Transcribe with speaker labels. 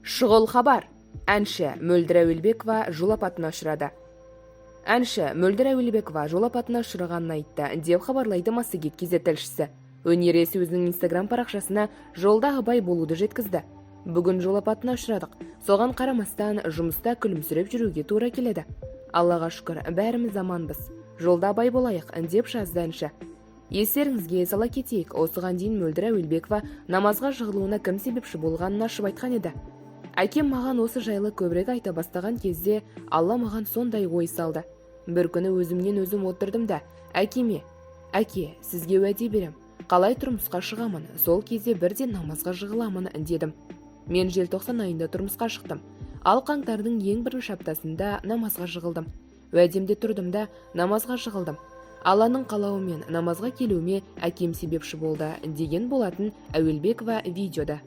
Speaker 1: Шұғыл хабар. Әнші Мөлдір Әуелбекова жол апатына ұшырады. Әнші Мөлдір Әуелбекова жол апатына ұшырағанын айтты, деп хабарлайды Массагет кз тілшісі. Өнер иесі өзінің Инстаграм парақшасына жолдағы бай болуды жеткізді. Бүгін жол апатына ұшырадық. Соған қарамастан жұмыста күлімсіреп жүруге тура келеді. Аллаға шүкір, бәріміз аманбыз. Жолда бай болайық, деп жазды әнші. Естеріңізге сала кетейік, осыған дейін Мөлдір Әуелбекова намазға жығылуына кім себепші болғанын ашып айтқан еді. Әкем маған осы жайлы көбірек айта бастаған кезде Алла маған сондай ой салды. Бір күні өзімнен өзім отырдым да, әкеме, әке, сізге уәде берем, қалай тұрмысқа шығамын, сол кезде бірден намазға жығыламын дедім. Мен желтоқсан айында тұрмысқа шықтым, ал қаңтардың ең бірінші аптасында намазға жығылдым. Уәдемде тұрдым да намазға жығылдым. Алланың қалауымен намазға келуіме әкем себепші болды, деген болатын Әуелбекова видеода.